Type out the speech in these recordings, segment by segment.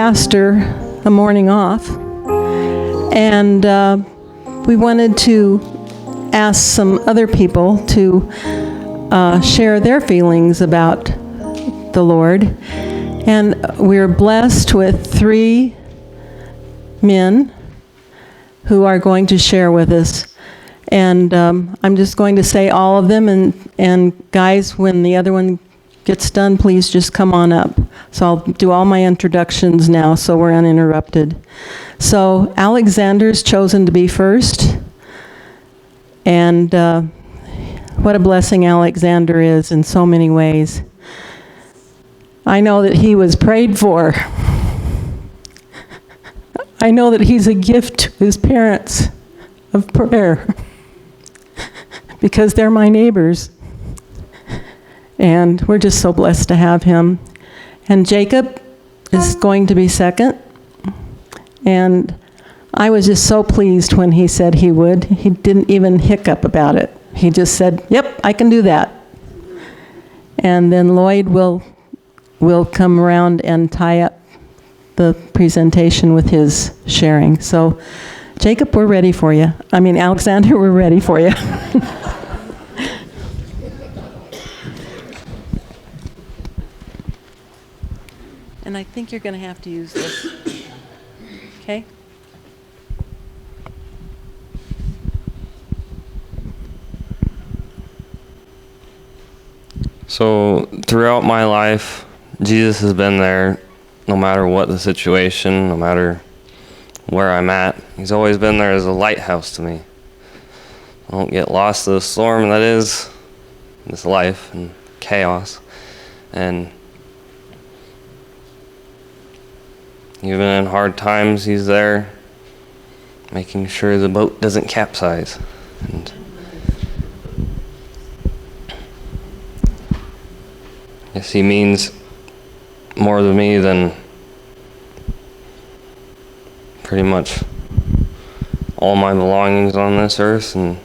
pastor a morning off, and we wanted to ask some other people to share their feelings about the Lord. And we're blessed with 3 men who are going to share with us. And I'm just going to say all of them, and guys, when the other one gets done, please just come on up. So I'll do all my introductions now so we're uninterrupted. So Alexander's chosen to be first. And what a blessing Alexander is in so many ways. I know that he was prayed for. I know that he's a gift to his parents of prayer because they're my neighbors. And we're just so blessed to have him. And Jacob is going to be second. And I was just so pleased when he said he would. He didn't even hiccup about it. He just said, yep, I can do that. And then Lloyd will come around and tie up the presentation with his sharing. So, Jacob, we're ready for you. Alexander, we're ready for you. And I think you're going to have to use this. Okay? So throughout my life, Jesus has been there no matter what the situation, no matter where I'm at. He's always been there as a lighthouse to me. I don't get lost in the storm that is this life and chaos. And even in hard times, he's there making sure the boat doesn't capsize. And I guess he means more to me than pretty much all my belongings on this earth. And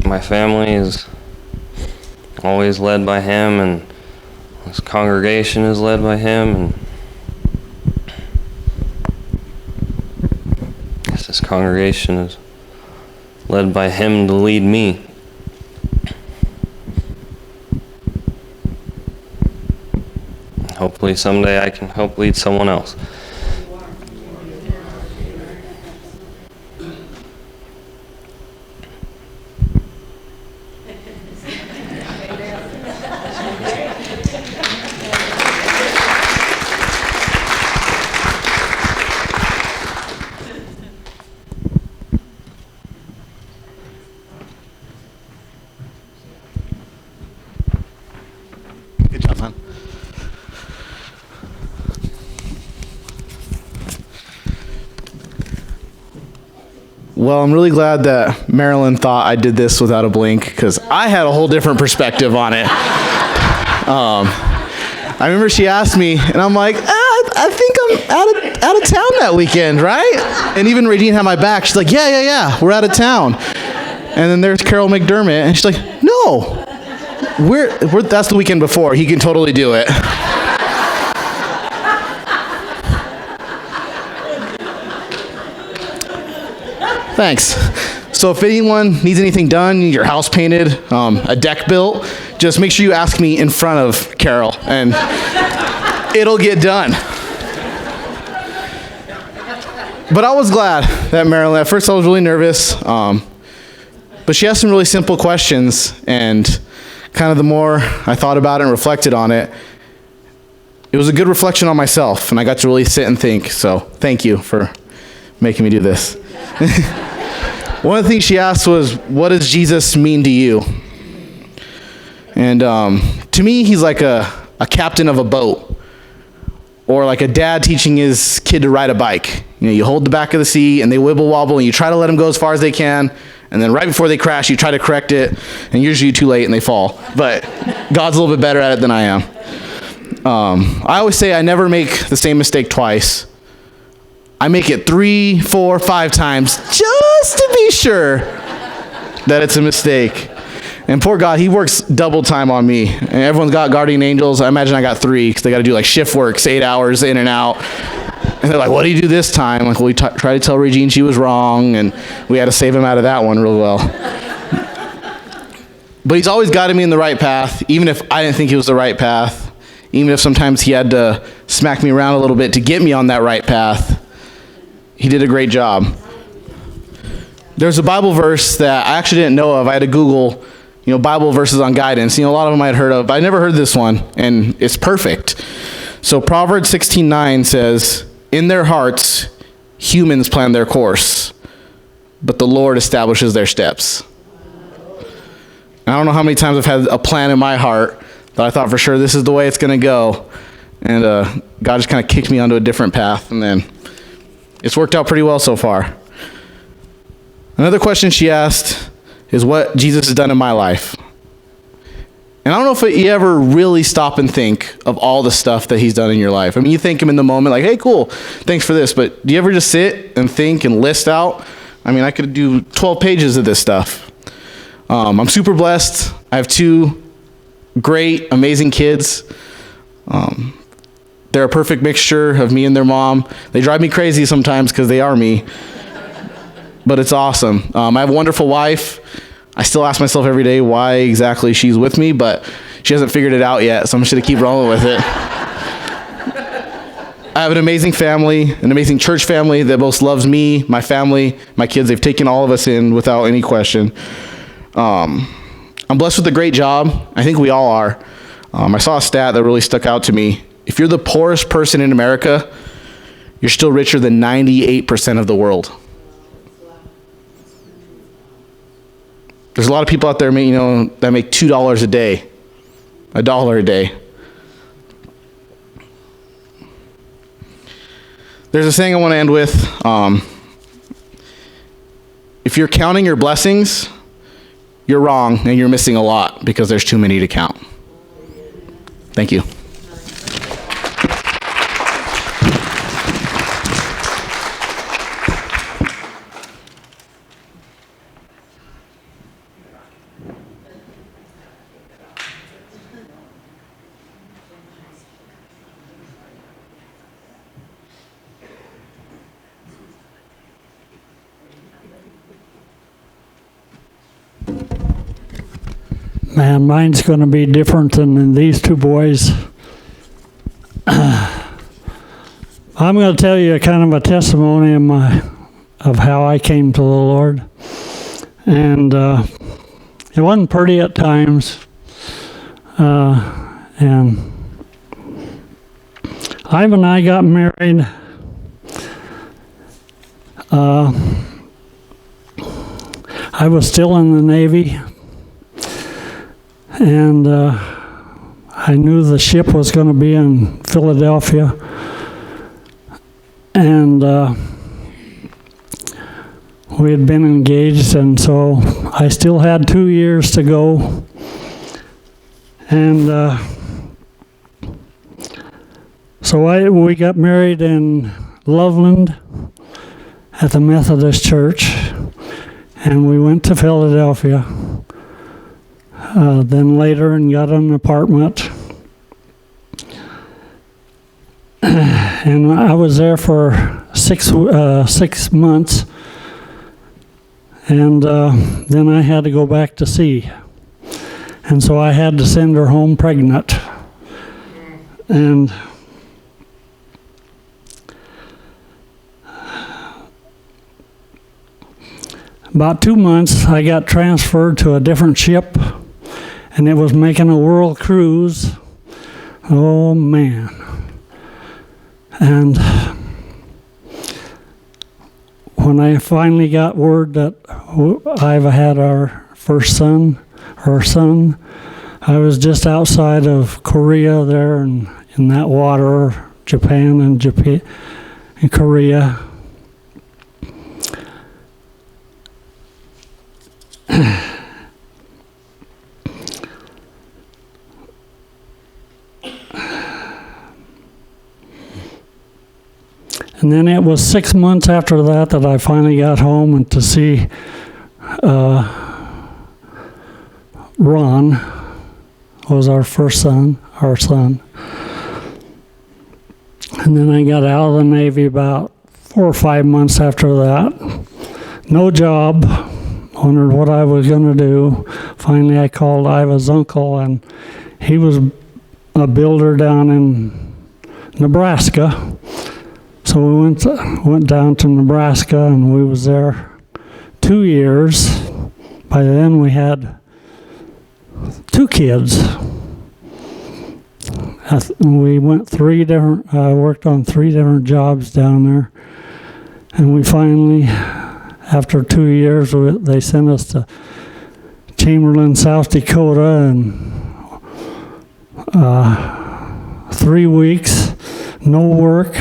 my family is always led by him, and this congregation is led by him, and I guess this congregation is led by him to lead me. Hopefully someday I can help lead someone else. Good job, man. Well, I'm really glad that Marilyn thought I did this without a blink, because I had a whole different perspective on it. I remember she asked me, and I'm like, I think I'm out of town that weekend, right? And even Radine had my back. She's like, yeah, we're out of town. And then there's Carol McDermott, and she's like, no, that's the weekend before. He can totally do it. Thanks. So if anyone needs anything done, your house painted, a deck built, just make sure you ask me in front of Carol, and it'll get done. But I was glad that Marilyn, at first I was really nervous, but she asked some really simple questions, and kind of the more I thought about it and reflected on it, it was a good reflection on myself, and I got to really sit and think. So thank you for making me do this. One of the things she asked was, what does Jesus mean to you? And to me, he's like a captain of a boat, or like a dad teaching his kid to ride a bike. You hold the back of the seat, and they wibble wobble, and you try to let them go as far as they can, and then right before they crash, you try to correct it, and usually you're too late and they fall. But God's a little bit better at it than I am. I always say I never make the same mistake twice. I make it 3, 4, 5 times just to be sure that it's a mistake. And poor God, he works double time on me. And everyone's got guardian angels. I imagine I got 3 because they got to do like shift work, 8 hours in and out. And they're like, what do you do this time? Like, well, we tried to tell Regine she was wrong, and we had to save him out of that one real well. But he's always guided me in the right path, even if I didn't think it was the right path. Even if sometimes he had to smack me around a little bit to get me on that right path. He did a great job. There's a Bible verse that I actually didn't know of. I had to Google, Bible verses on guidance. A lot of them I'd heard of, but I never heard this one, and it's perfect. So Proverbs 16:9 says, in their hearts, humans plan their course, but the Lord establishes their steps. And I don't know how many times I've had a plan in my heart that I thought for sure this is the way it's going to go. And God just kind of kicked me onto a different path, and then it's worked out pretty well so far. Another question she asked is what Jesus has done in my life. And I don't know if you ever really stop and think of all the stuff that he's done in your life. I mean, you thank him in the moment, like, hey, cool, thanks for this. But do you ever just sit and think and list out? I mean, I could do 12 pages of this stuff. I'm super blessed. I have 2 great, amazing kids. They're a perfect mixture of me and their mom. They drive me crazy sometimes because they are me. But it's awesome. I have a wonderful wife. I still ask myself every day why exactly she's with me, but she hasn't figured it out yet, so I'm just going to keep rolling with it. I have an amazing family, an amazing church family that both loves me, my family, my kids. They've taken all of us in without any question. I'm blessed with a great job. I think we all are. I saw a stat that really stuck out to me. If you're the poorest person in America, you're still richer than 98% of the world. There's a lot of people out there, that make $2 a day, $1 a day. There's a saying I want to end with. If you're counting your blessings, you're wrong and you're missing a lot because there's too many to count. Thank you. Man, mine's going to be different than these 2 boys. I'm going to tell you kind of a testimony of how I came to the Lord. And it wasn't pretty at times. And Ivan and I got married. I was still in the Navy. And I knew the ship was going to be in Philadelphia. And we had been engaged, and so I still had 2 years to go. And so we got married in Loveland at the Methodist Church, and we went to Philadelphia. Then later and got an apartment. And I was there for 6 months. And then I had to go back to sea. And so I had to send her home pregnant. And about 2 months, I got transferred to a different ship. And it was making a world cruise. Oh, man. And when I finally got word that Iva had our first son, I was just outside of Korea there and in that water, Japan and Korea. And then it was 6 months after that I finally got home and to see Ron was our first son, our son. And then I got out of the Navy about 4 or 5 months after that. No job. Wondered what I was going to do. Finally, I called Iva's uncle, and he was a builder down in Nebraska. So we went down to Nebraska, and we was there 2 years. By then, we had 2 kids. We went worked on 3 different jobs down there, and we finally, after 2 years, they sent us to Chamberlain, South Dakota, and 3 weeks, no work.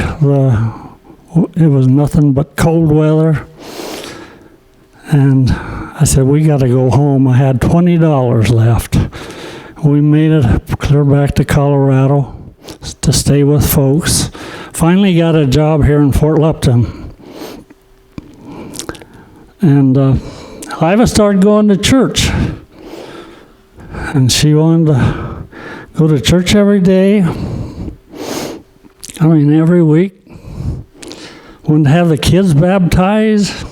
It was nothing but cold weather, and I said, we got to go home. I had $20 left. We made it clear back to Colorado to stay with folks. Finally got a job here in Fort Lupton. And Iva started going to church. And she wanted to go to church every day. Every week. Wanted to have the kids baptized.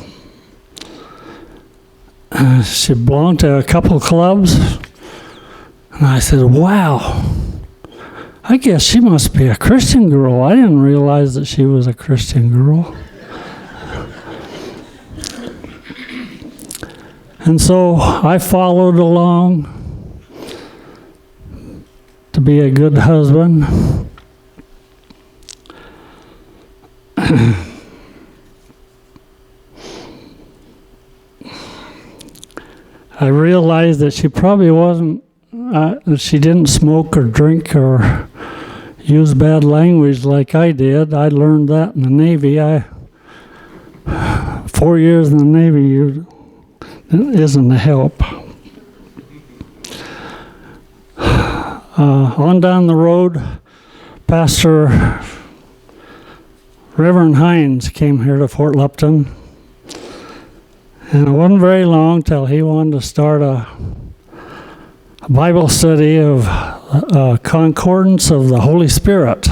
She belonged to a couple of clubs. And I said, wow, I guess she must be a Christian girl. I didn't realize that she was a Christian girl. And so I followed along to be a good husband. I realized that she probably wasn't, she didn't smoke or drink or use bad language like I did. I learned that in the Navy. 4 years in the Navy isn't a help. On down the road, Pastor Reverend Hines came here to Fort Lupton. And it wasn't very long till he wanted to start a Bible study of concordance of the Holy Spirit,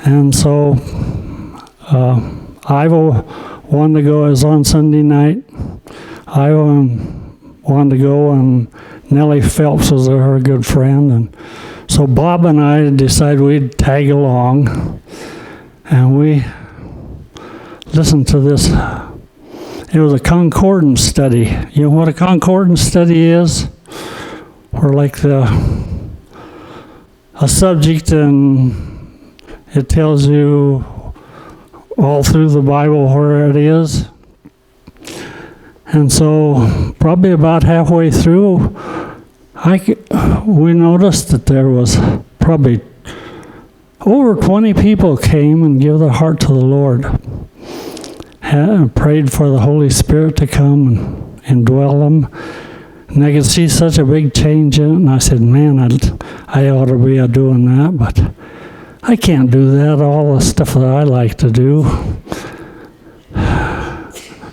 and so Iva wanted to go. It was on Sunday night. Iva wanted to go, and Nellie Phelps was her good friend, and so Bob and I decided we'd tag along, and we listened to this. It was a concordance study. You know what a concordance study is? Or like a subject, and it tells you all through the Bible where it is. And so probably about halfway through, we noticed that there was probably over 20 people came and gave their heart to the Lord. Prayed for the Holy Spirit to come and dwell them. And I could see such a big change in it, and I said, man, I ought to be doing that, but I can't do that, all the stuff that I like to do.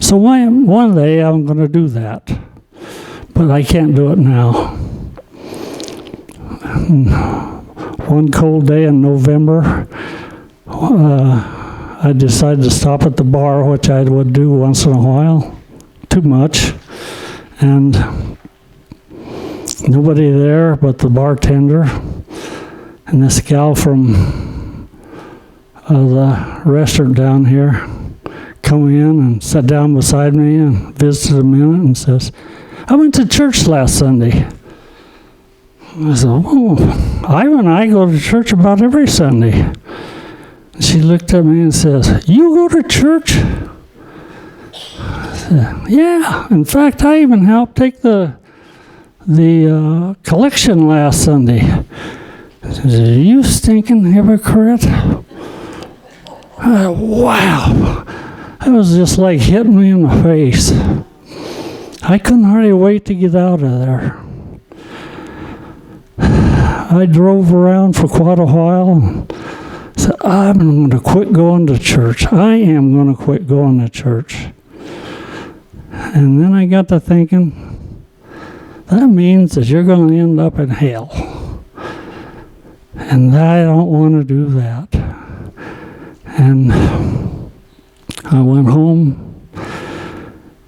So one day I'm going to do that, but I can't do it now. One cold day in November, I decided to stop at the bar, which I would do once in a while. Too much. And nobody there but the bartender and this gal from the restaurant down here come in and sat down beside me and visited a minute and says, I went to church last Sunday. I said, oh, Iva and I go to church about every Sunday. She looked at me and says, you go to church? I said, yeah. In fact, I even helped take the collection last Sunday. She said, you stinking hypocrite. Wow. It was just like hitting me in the face. I couldn't hardly wait to get out of there. I drove around for quite a while and said, I'm going to quit going to church. I am going to quit going to church. And then I got to thinking, that means that you're going to end up in hell. And I don't want to do that. And I went home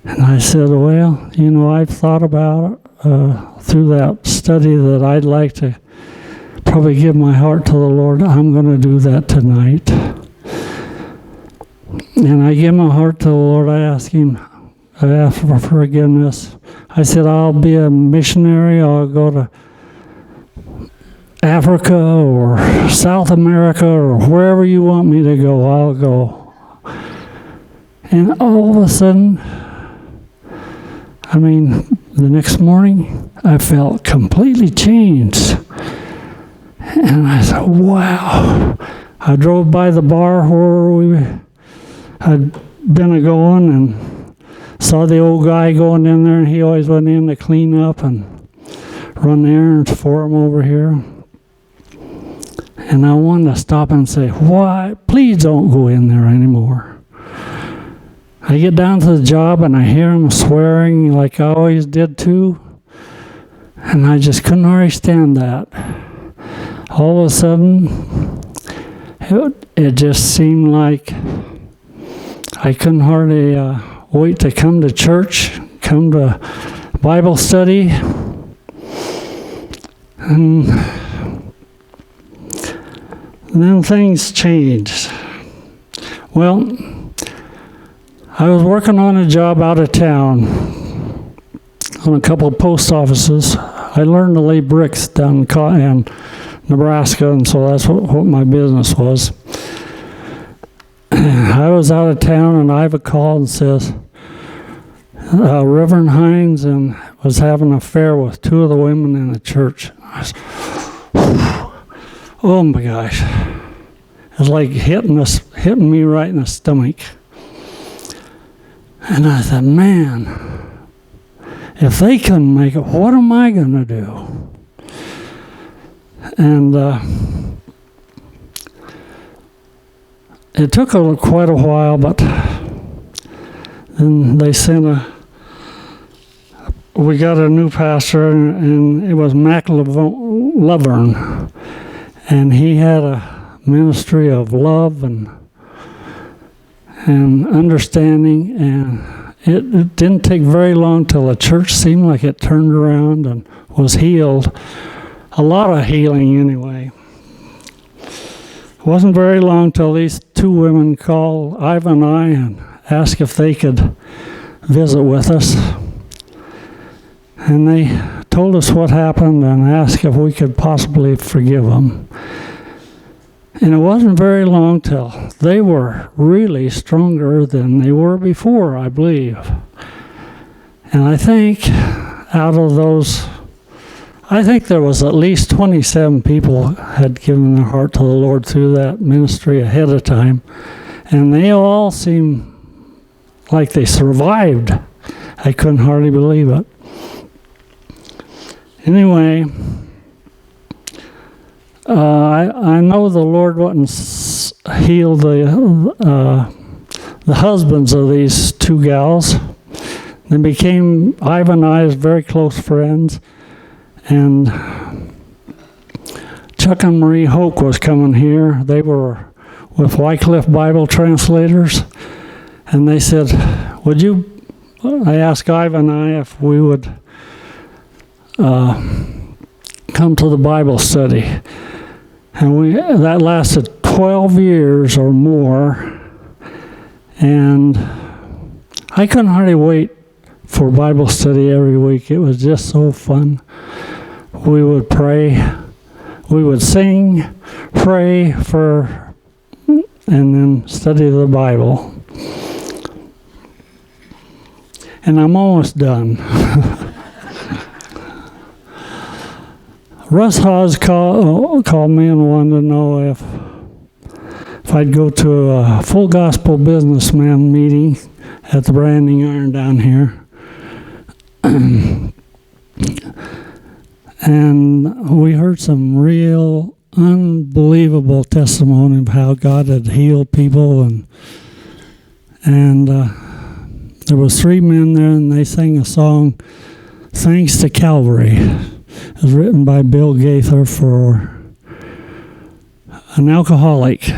and I said, well, you know, I've thought about through that study that I'd like to probably give my heart to the Lord. I'm going to do that tonight. And I gave my heart to the Lord. I asked for forgiveness. I said, I'll be a missionary. I'll go to Africa or South America or wherever you want me to go, I'll go. And all of a sudden, I mean, the next morning, I felt completely changed. And I thought, wow. I drove by the bar where we had been going and saw the old guy going in there, and he always went in to clean up and run errands for him over here. And I wanted to stop and say, why? Please don't go in there anymore. I get down to the job and I hear him swearing like I always did too. And I just couldn't hardly stand that. All of a sudden, it just seemed like I couldn't hardly wait to come to church, come to Bible study. And then things changed. Well, I was working on a job out of town on a couple of post offices. I learned to lay bricks down in Nebraska, and so that's what my business was. I was out of town, and Iva called and says, Reverend Hines was having an affair with two of the women in the church. I said, oh my gosh. It was like hitting me right in the stomach. And I thought, man, if they couldn't make it, what am I going to do? And it took quite a while, but then they we got a new pastor, and it was Mac Laverne, and he had a ministry of love and understanding, and it didn't take very long till the church seemed like it turned around and was healed. A lot of healing anyway. It wasn't very long till these two women called Iva and I and asked if they could visit with us. And they told us what happened and asked if we could possibly forgive them. And it wasn't very long till they were really stronger than they were before, I believe. And I think out of those, I think there was at least 27 people had given their heart to the Lord through that ministry ahead of time. And they all seemed like they survived. I couldn't hardly believe it. Anyway, I know the Lord wouldn't heal the husbands of these two gals. They became, Iva and I, very close friends. And Chuck and Marie Hoke was coming here. They were with Wycliffe Bible Translators. And they said, I asked Iva and I if we would come to the Bible study. And that lasted 12 years or more. And I couldn't hardly wait for Bible study every week. It was just so fun. We would pray, we would sing, pray and then study the Bible. And I'm almost done. Russ Hawes called me and wanted to know if I'd go to a full gospel businessman meeting at the Branding Iron down here. And we heard some real unbelievable testimony of how God had healed people, and there was 3 men there, and they sang a song, Thanks to Calvary. It was written by Bill Gaither for an alcoholic.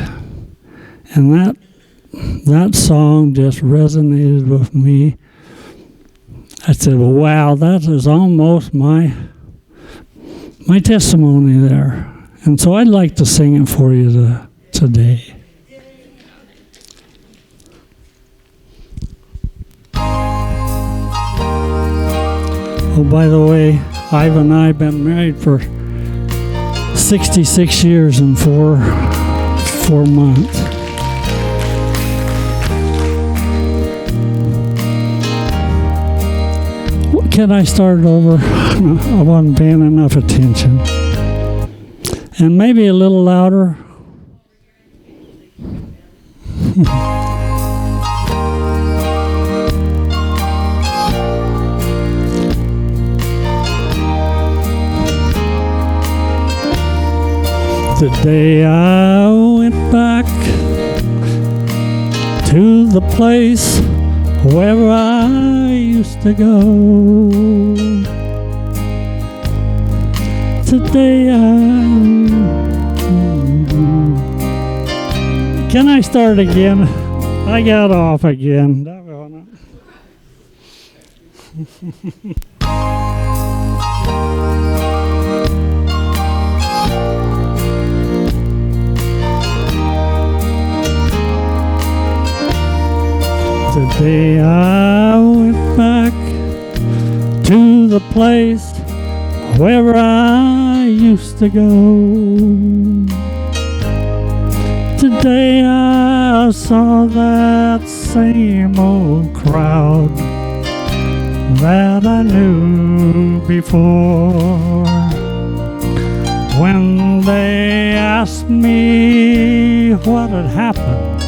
And that song just resonated with me. I said, wow, that is almost my testimony there. And so I'd like to sing it for you today. Oh, by the way, Ivan and I have been married for 66 years and 4 months. Can I start over? I wasn't paying enough attention. And maybe a little louder. The day I went back to the place where I used to go. Today Can I start again? I got off again. Today I went back to the place where I used to go. Today I saw that same old crowd that I knew before. When they asked me what had happened,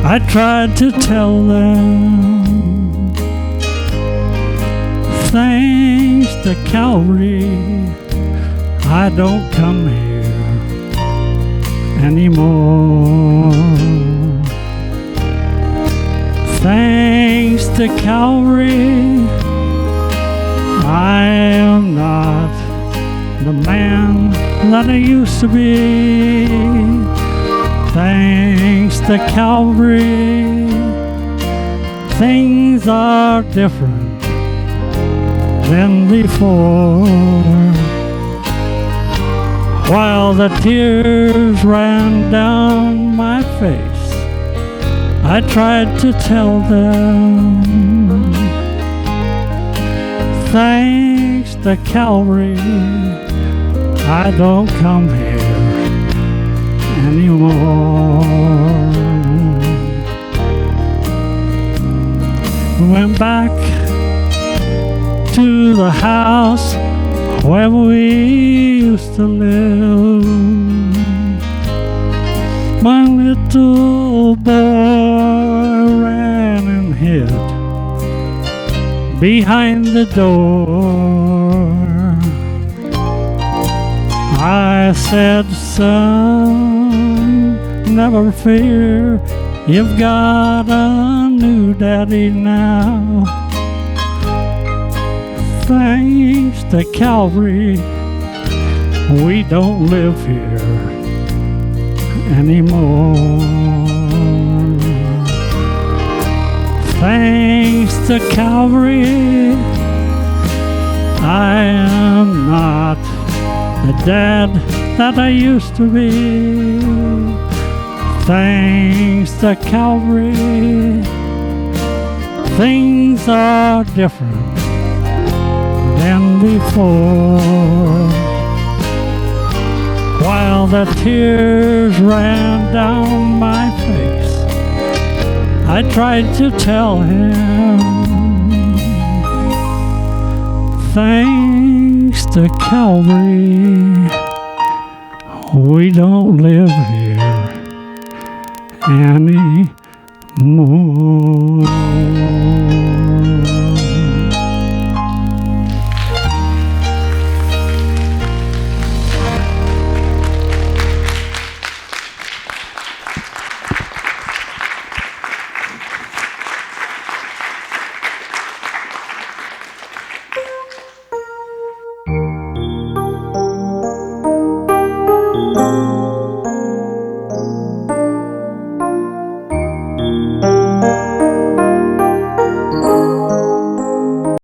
I tried to tell them, thanks to Calvary, I don't come here anymore. Thanks to Calvary, I am not the man that I used to be. Thanks to Calvary, things are different than before. While the tears ran down my face, I tried to tell them, thanks to Calvary, I don't come here anymore. We went back to the house where we used to live. My little boy ran and hid behind the door. I said, son, never fear, you've got a new daddy now. Thanks to Calvary, we don't live here anymore. Thanks to Calvary, I am not the dad that I used to be. Thanks to Calvary, things are different than before. While the tears ran down my face, I tried to tell him, thanks to Calvary, we don't live here anymore.